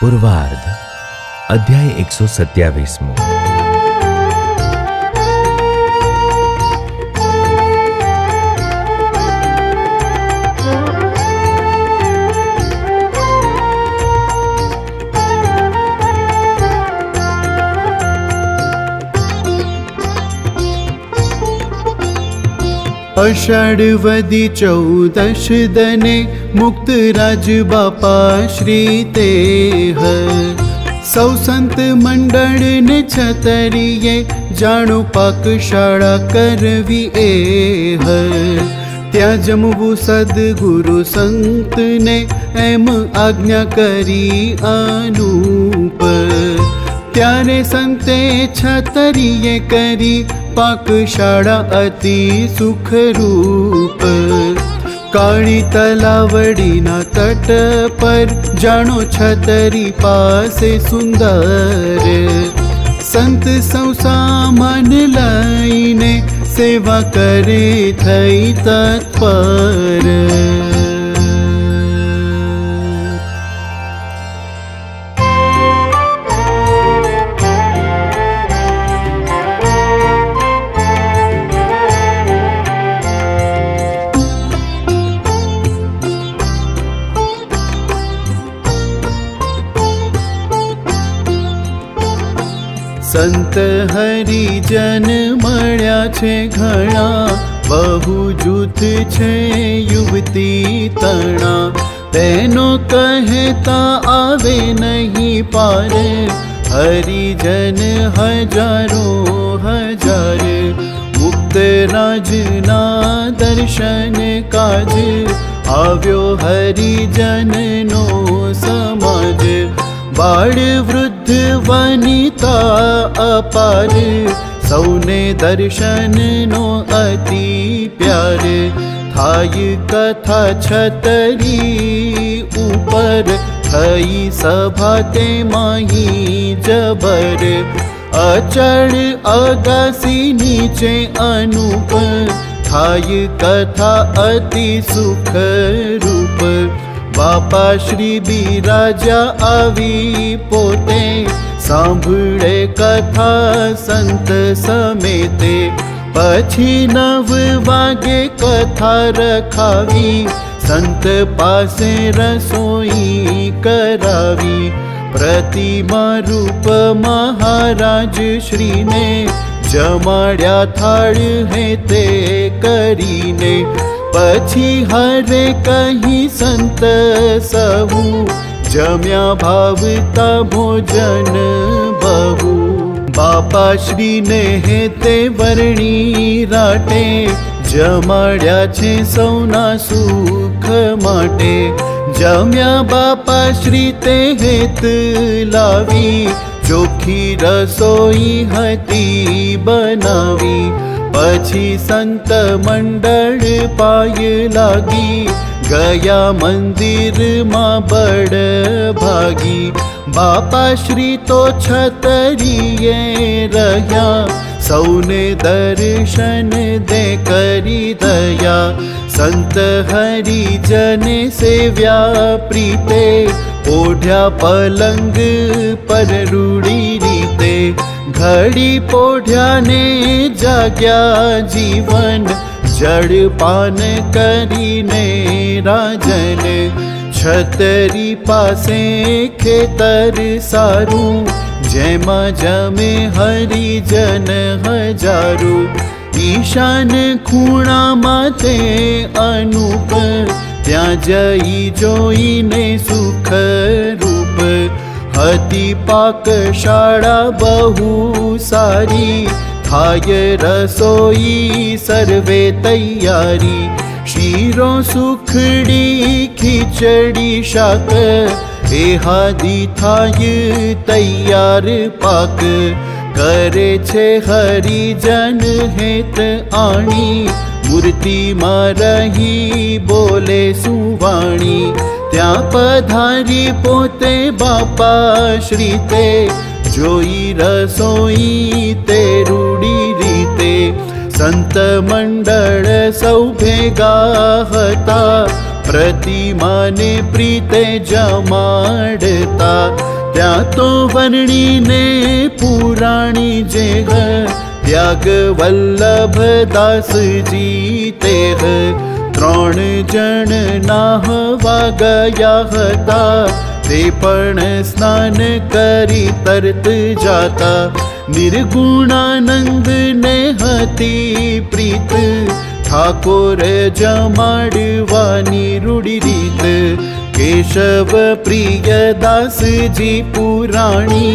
पूर्वार्ध अध्याय 127। आषाढ़वदी 14 दने मुक्तराज बापा श्री तेह सौ संत मंडल ने छतरिये जाणो पाकशाला करवी एह त्या जमवू सद्गुरु संत ने एम आज्ञा करी अनूप त्यारे संते छतरिये करी पाकशाला अति सुखरूप काली तलावड़ीना तट पर जानो छतरी पासे सुंदर संत सौ सामान लाईने सेवा करे थई तत्पर। संत हरिजन मळ्या छे घणा बहु जूथ छे युवती तणा तेनो कहता आवे नहीं पार हरिजन हजारो हजार मुक्तराजना दर्शन काज आव्यो हरिजन नो समाज बाळ वृद्ध वनिता अपार सौने दर्शन नो अति प्यार थाई कथा छतरी ऊपर थई सभा ते माही जबर अचल अगासी नीचे अनूप थाई कथा अति सुख रूप बापा श्री बिराजा आवी पोते सांभळे कथा संत समेते पछी 9 वागे कथा रखावी संत पासे रसोई करावी प्रतिमा रूप महाराज श्री ने जमाड्या थाळ हे ते करीने पछी हरे कहीं संत सहु जम्या भावता भोजन बहु बापा श्री ने हेते वर्णी राटे जमाड्या छे सौना सुख माटे जम्या बापा श्री ते हेत लावी चोखी रसोई हती बनावी पछी संत मंडल पाय लागी गया मंदिर मां बड़ भागी बापा श्री तो छतरिये रह्या सौने दर्शन दे करी दया संत हरिजन सेव्या प्रीते ओढ़्या पलंग पर रूड़ी रीते घड़ी पोढ़्या ने जाग्या जीवन जड़पान करीने राजन छतरी पासे खेतर सारू जेमा जमे हरिजन हजारू ईशान खूणा माते अनूप त्या जई जोईने सुख रूप हती पाकशाला बहु सारी थाय रसोई सर्वे तैयारी शीरो सुखड़ी खिचड़ी शाक एहादी थाय तैयार पाक करे छे हरिजन हेत आणी मूर्ति में रही बोले सुवाणी त्या पधारी पोते बापा श्री ते जोई रसोई ते रूड़ी रीते संत मंडल सौ भेगा हता प्रतिमा ने प्रीते जमाड़ता त्या तो वर्णीने पुराणी जेह त्याग वल्लभ दास जी तेह 3 जण नाहवा गया हता ते पण स्नान करी तरत जाता निर्गुणानंद ने हती प्रीत ठाकोर जमाड़वानी रूढ़ी रीत केशव प्रिय दास जी पुराणी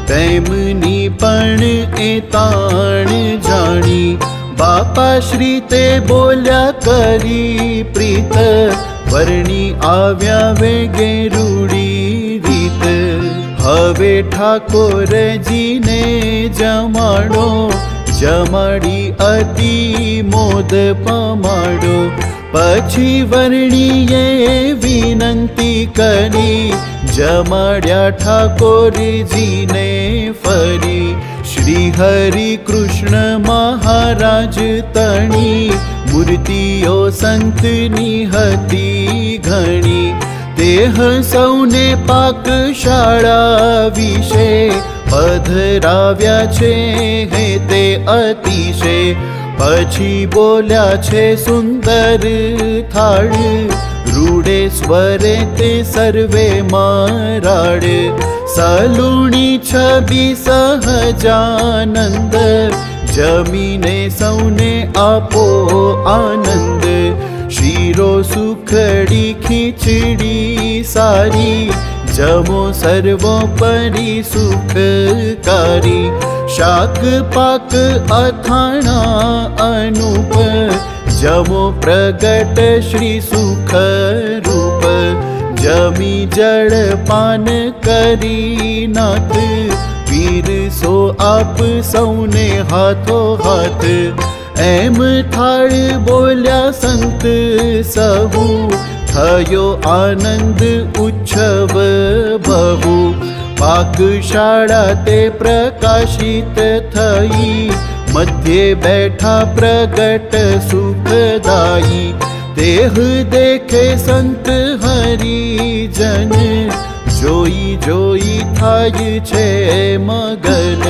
तेमनी पण ए ताण जाणी बापा श्री ते बोल्या करी प्रीत वर्णी आव्या वेगे रूढ़ी रीत हवे ठाकोर जी ने जमाड़ो जमाड़ी अति मोद पमाड़ो पछी वर्णीए विनंती करी जमाड्या ठाकोर जी ने फरी श्री हरि कृष्ण महाराज तणी मूर्तिओ संतनी हती घणी देह सौने पाकशाळा विषे पधराव्या छे हे ते अतिशे पछी बोल्या छे सुंदर थाळ रूढे स्वरे ते सर्वे माराड सलूणी छबी सहजानंद जमीने सौने आपो आनंद शीरो सुखड़ी खिचड़ी सारी जमो सर्वोपरि सुखकारी शाक पाक अथाणा अनूप जमो प्रगट श्री सुख रूप जमी जड़ पान करी नाथ वीर सो आप सौने हाथो हाथ एम थाळ बोल्या संत सहु थयो आनंद उत्सव बहु पाकशाळा ते प्रकाशित थई मध्य बैठा प्रगट सुखदायी देह देखे संत हरिजन जोई जोई थाय छे मगन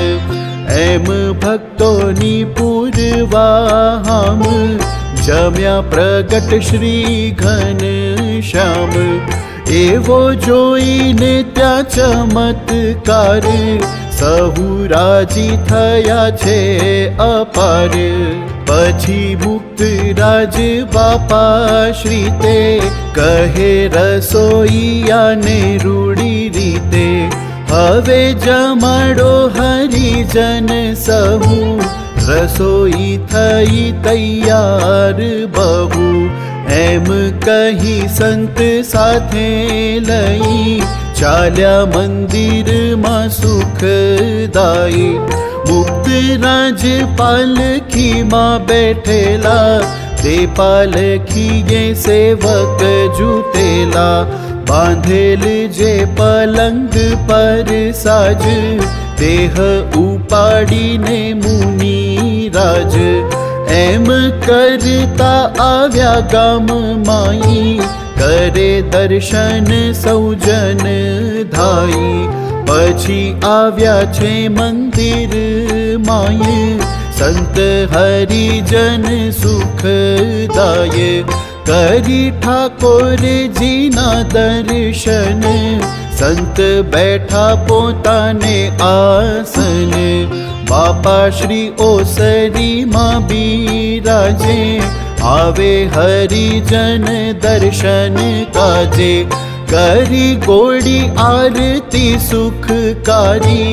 एम भक्तोनी पूर्वाहाम जम्या प्रगट श्री घन श्याम एवो जोईने त्या चमत्कार सहु राजी थया छे अपार पछी मुक्त राज बापा श्री ते कहे रसोईया ने रूढ़ी रीते हवे जमाड़ो हरिजन सहु रसोई थई तैयार बहु एम कही संत साथे लई चाल्या मंदिर मां सुखदाई मुक्त राज पालखी मां बैठेला ते पालखी ये सेवक जूतेला बांधेल जे पलंग पर साज देह उपाड़ी ने मुनि राज एम करता आव्या गाम माई करे दर्शन सौजन धाई पछी आव्या छे मंदिर माई संत हरिजन सुखदाय करी ठाकोर जी ना दर्शन संत बैठा पोताने आसन बापा श्री ओसरी मां बिराजे आवे हरिजन दर्शन काजे करी गोड़ी आरती सुखकारी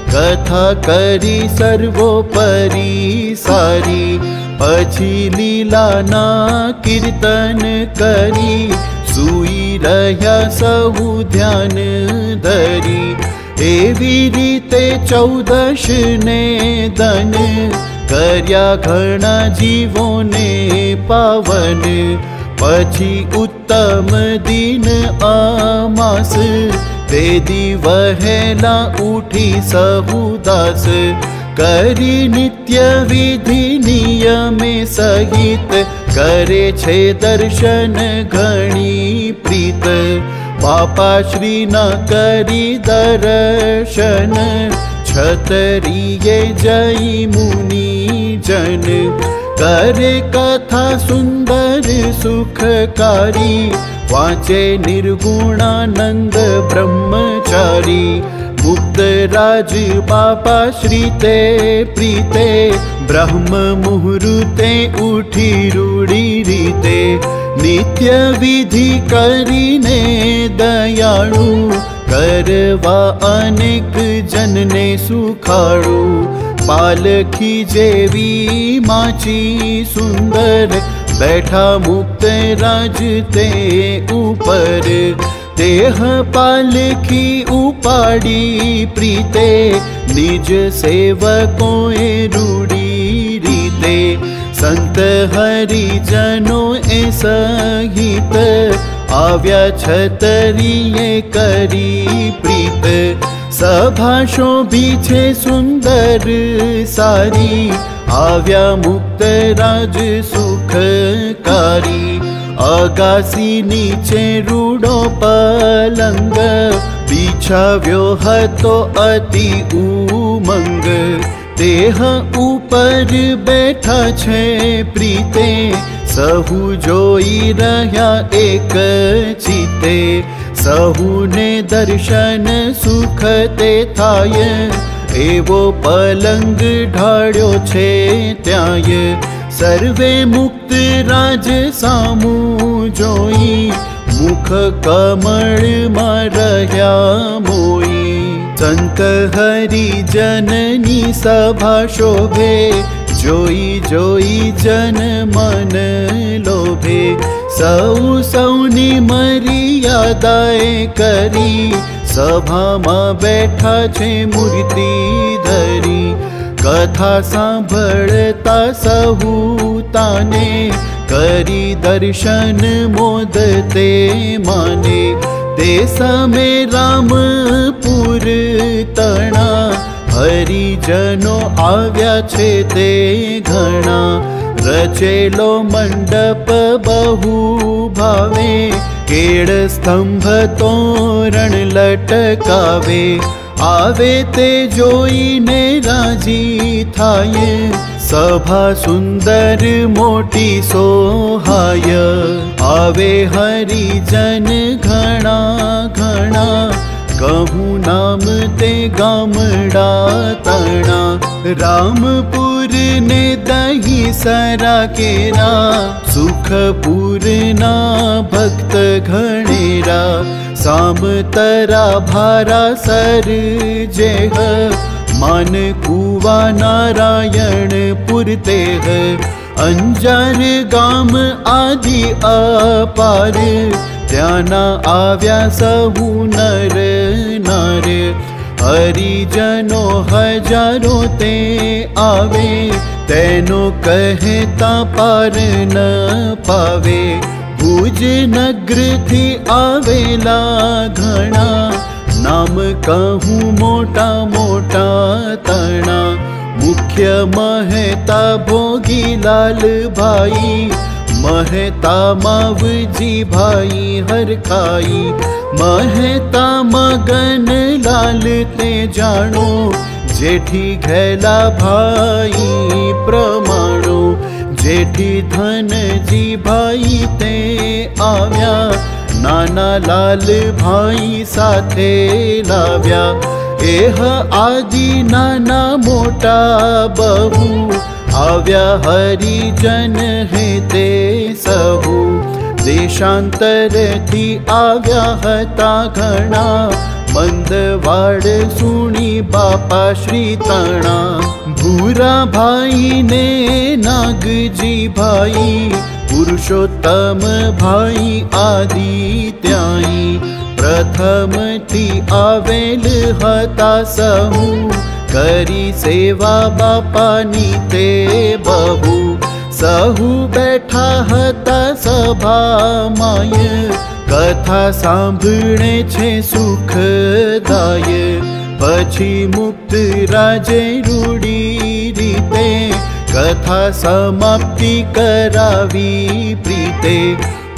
कथा करी सर्वोपरि सारी पछी लीला ना कीर्तन करी सुई रह्या सहु ध्यान धरी एवी रीते 14 ने दन कर्या घणा जीवोने पावन पछी उत्तम दिन आमास ते दी वहेला उठी सहुदास करी नित्य विधि नियमे सहित करे छे दर्शन घणी प्रीत बापा श्री न करी दर्शन, छतरिये जई मुनि जन। करे कथा सुंदर सुखकारी, वाचे निर्गुणानंद ब्रह्मचारी। मुक्त राज बापा श्री ते प्रीते, ब्रह्म मुहूर्ते उठी रूढ़ी रीते। नित्य विधि करीने दयाळु, करवा अनेक जनने सुखाड़ू। पालखी जेवी माची सुंदर, बैठा मुक्त राज ते ऊपर। देह पालखी उपाड़ी प्रीते, निज सेवकों रूढ़ी रीते। संत हरिजनों ए सहित, आव्या छतरिये करी प्रीत। सभा शोभी छे सुंदर सारी, आव्या मुक्त राज सुखकारी। अगासी नीचे रूडो पलंग, बिछाव्यो हतो अति उमंग। देह ऊपर बैठा छे प्रीते, सहु जोई रह्या एक चिते। सहूने दर्शन सुख ते थाय, एवो पलंग ढाळ्यो छे त्याय। सर्वे मुक्त राज सामु जोई, मुख कमल मां रह्या मोई। संत हरिजननी सभा शोभे, जोई जोई जन मन लोभे। सौ सौनी मर्यादाए करी, सभा मां बैठा छे मूर्ति धरी। कथा सांभळता सहु ताने, करी दर्शन मोदते माने। ते समे रामपुर तणा, हरिजनो आव्या छे ते घणा। रचेलो मंडप बहु भावे, केळ स्तंभ तोरण लटकावे। आवे ते जोईने राजी थाय, सभा सुंदर मोटी सोहाय। आवे हरिजन घणा घणा, कहूँ नाम ते गामडा तणा। रामपुर ने दही सरा केरा, सुखपुर ना भक्त घणेरा। सामतरा भारा सर जेह, मान कुवा नारायण पुरतेह। अंजार गाम आदि अपार, त्याना आव्या सहु नर नार। हरिजनो हजारो ते आवे, तेनो कहता पार न पावे। भुज नगर थी आवेला घणा, नाम कहूँ मोटा मोटा तणा। मुख्य महता भोगीलाल भाई, महता मावजी भाई हरखाई। महता मगन लाल ते जानो, जेठी घैला भाई प्रमाणो। जेठी धन जी भाई ते आव्या, नाना लाल भाई साथे लाव्या। एह आदि नाना मोटा बहु, आव्या हरिजन हे ते सहु। देशांतर थी आव्या हता घणा, मंदवाड़ सुनी बापा श्री तणा। भूरा भाई ने नागजी भाई, पुरुषोत्तम भाई आदि त्याई। प्रथम थी आवेल हता समूह, करी सेवा बापा नी ते बहु। सहु बैठा हता सभा माय, कथा सांभळे छे सुखदाय। पछी मुक्त राजे रूढ़ी रीते, कथा समाप्ति करावी प्रीते।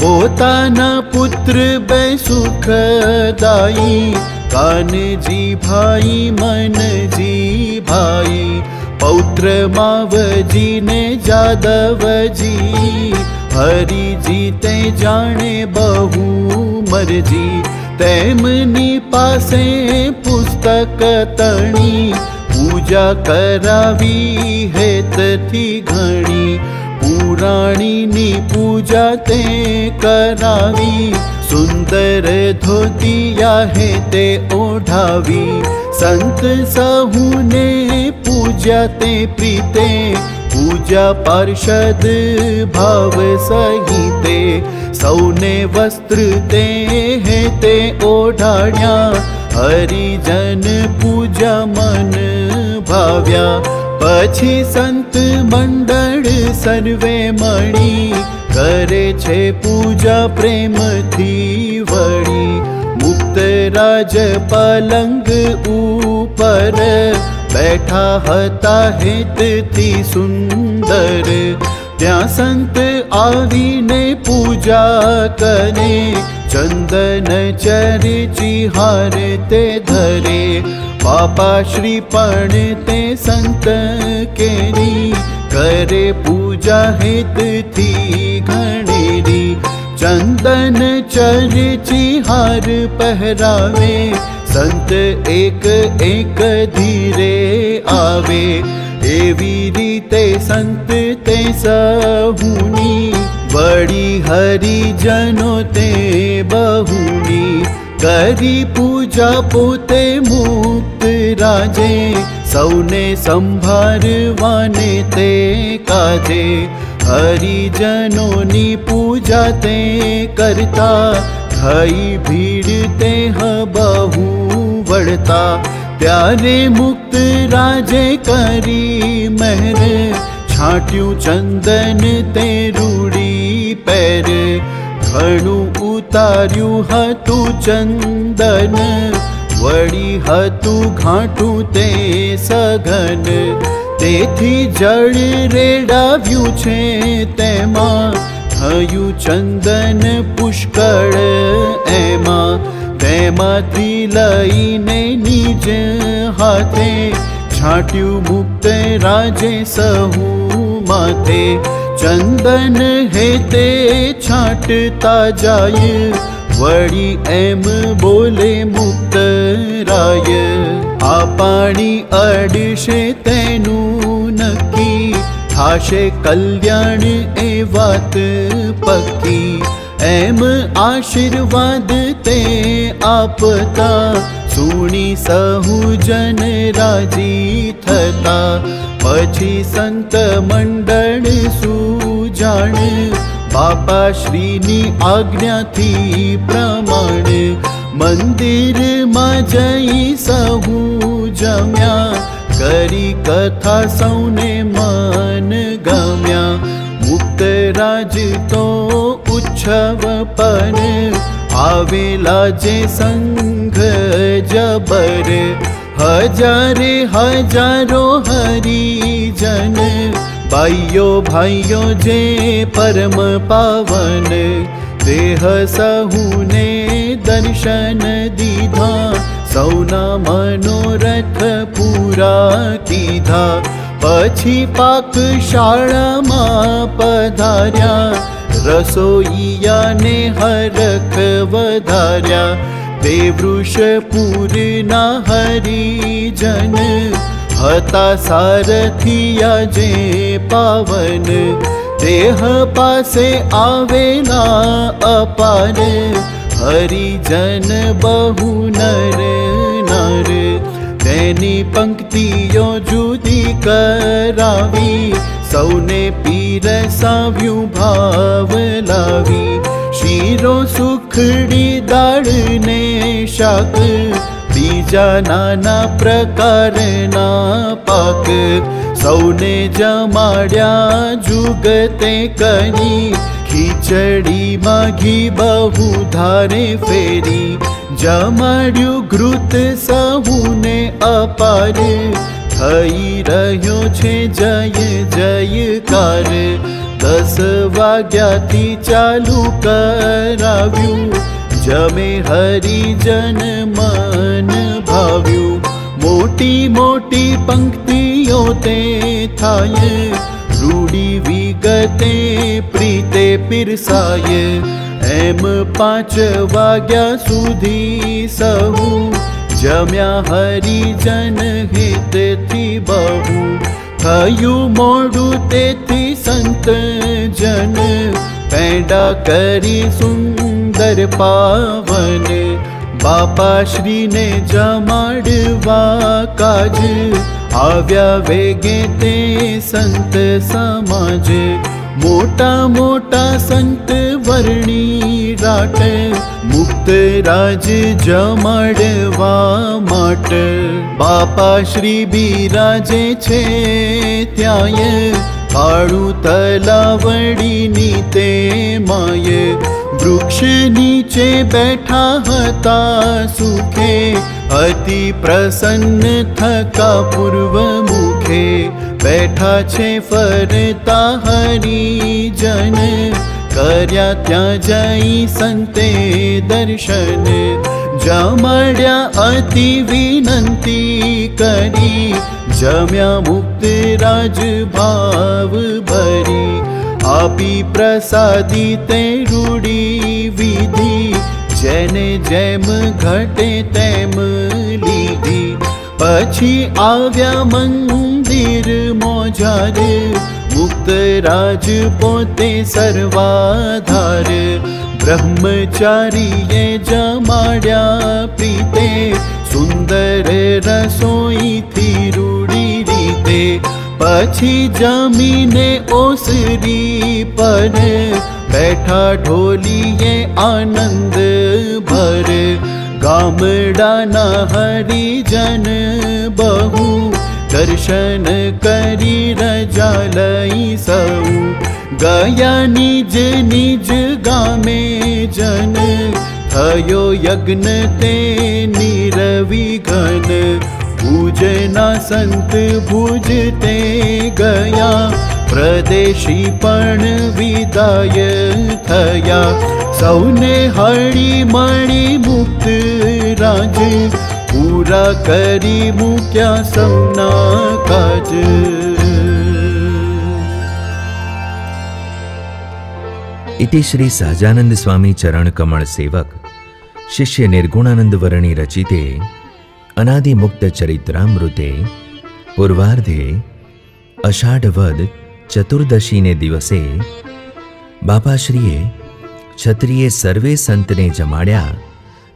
પોતાના પુત્ર બે સુખદાયી, કાનજી ભાઈ મનજી ભાઈ, પૌત્ર માવજી ને જાદવજી, હરિજી તે જાણે બહુ મરજી, તેમની પાસે પુસ્તક તણી, પૂજા કરાવી હેતથી ઘણી, પુરાણીની પૂજા તે કરાવી, સુંદર ધોતિયા હેતે ઓઢાવી, સંત સહુને પૂજા તે પ્રીતે, પૂજા પાર્ષદ ભાવ સહિતે, સૌને વસ્ત્ર તે હેતે ઓઢાડ્યા, હરિજન પૂજા મન ભાવ્યા, પછી સંત મંડળ સર્વે મળી, કરે છે પૂજા પ્રેમથી વળી, મુક્ત રાજ પલંગ ઉપર, બેઠા હતા હેતથી સુંદર, ત્યાં સંત આવીને પૂજા કરે, ચંદન ચરચી હાર તે ધરે, બાપા શ્રી પણ તે સંત કેરી, કરે પૂજા હેતથી ઘણેરી, ચંદન ચરચી હાર પહેરાવે, સંત એક એક ધીરે આવે, એવી રીતે સંત તે સહુની, વળી હરિજનો તે બહુની, કરી પૂજા પોતે મુક્ત રાજે, સૌને સંભાળવાને તે કાજે, હરિજનોની પૂજા તે કરતા, થઈ ભીડ તે બહુ વળતા, ત્યારે મુક્ત રાજે કરી મહેર, છાંટ્યું ચંદન તે રૂડી પેર, ઘણું ઉતાર્યું હતું ચંદન, વળી હતું ઘાટું તે સઘન, તેથી જળ રેડાવ્યું છે તેમાં, થયું ચંદન પુષ્કળ એમાં, તેમાંથી લઈને નિજ હાથે, છાંટ્યું મુક્ત રાજે સહુ માથે, ચંદન હેતે છાંટતા જાય, વળી એમ બોલે મુક્ત રાય, આ પાણી અડશે તેનું નક્કી, થાશે કલ્યાણ એ વાત પક્કી, એમ આશીર્વાદ તે આપતા, સુણી સહુ જન રાજી થતા, પછી સંત મંડળ સુજાણ, બાપા શ્રીની આજ્ઞાથી પ્રમાણ, મંદિરમાં જઈ સહુ જમ્યા, કરી કથા સૌને મન ગમ્યા, મુક્ત રાજ તો ઉત્સવ પર, આવેલા જે સંઘ જબર, હજારે હજારો હરિજન, ભાઈઓ ભાઈઓ જે પરમ પાવન, દેહ સહુને દર્શન દીધા, સૌના મનોરથ પૂરા કીધા, પછી પાકશાળામાં પધાર્યા, રસોઈયાને હરખ વધાર્યા, તે વૃષપુરના હરિજન, હતા સારથિયા જે પાવન, દેહ પાસે આવેલા અપાર, હરિજન બહુ નર નર, તેની પંક્તિઓ જુદી કરાવી, સૌને પીરસાવ્યું ભાવ લાવી, શીરો સુખડી દાળ ને શાક, બીજા નાના પ્રકારના પાક, સૌને જમાડ્યા જુગતે કરી, ખીચડીમાં ઘી બહુ ધારે ફેરી, જમાડ્યું ઘૃત સહુને અપાર, થઈ રહ્યો છે જય જયકાર, 10 વાગ્યાથી ચાલુ કરાવ્યું, જમે હરિજન મન ભાવ્યું। મોટી મોટી પંક્તિઓ તે થાય, રૂડી વિગતે પ્રીતે પીરસાય। એમ 5 વાગ્યા સુધી સહુ, જમ્યા હરિજન હિતથી બહુ। થયું મોડું તેથી સંત જન, પેંડા કરી સુંદર પાવન। બાપા શ્રીને જમાડવા કાજ, આવ્યા વેગે તે સંત સમાજ। મોટા મોટા સંત વર્ણી રાટ, મુક્ત રાજ જમાડવા માટ। બાપા શ્રી બિરાજે છે ત્યાંય, કાળું તલાવડીની તે માય। વૃક્ષ નીચે બેઠા હતા સુખે, અતિ પ્રસન્ન થકા પૂર્વ મુખે। બેઠા છે ફરતા હરિજન, કર્યા ત્યાં જઈ સંતે દર્શન। જમાડ્યા અતિ વિનંતી કરી, જમ્યા મુક્ત રાજ ભાવ ભરી। આપી પ્રસાદી તે રૂડી વિધિ, જેને જેમ ઘટે તેમ લીધી। પછી આવ્યા મંદિર મોજાર, મુક્ત રાજ પોતે સર્વાધાર। બ્રહ્મચારીએ જમાડ્યા પ્રીતે, સુંદર રસોઈથી રૂડી રીતે। પછી જમીને ઓસરી પર, બેઠા ઢોલીએ આનંદ ભર। ગામડાના હરિજન બહુ, દર્શન કરી રજા લઈ સૌ। ગયા નિજ નિજ ગામે જન, થયો યજ્ઞ તે નિરવિઘન। પૂજના સંત ભુજતે ગયા, પ્રદેશી પણ વિદાય થયા। સૌને હળી મળી મુક્ત રાજ, પૂરા કરી મૂક્યા સૌના કાજ। इति श्री सहजानंद स्वामी चरण कमल सेवक शिष्य निर्गुणानंद वर्णी रचिते अनादि मुक्त चरित्रामृते पूर्वार्धे अषाढ़वद चतुर्दशी ने दिवसे बापाश्रीए क्षत्रिये सर्वे संतने जमाड्या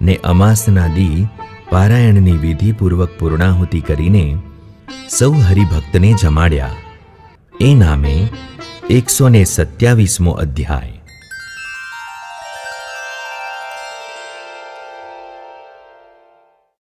ने अमासना दी पारायणनी विधिपूर्वक पूर्णाहुति करीने सौ हरिभक्तने जमाड्या। ए नामे 127मो अध्याय।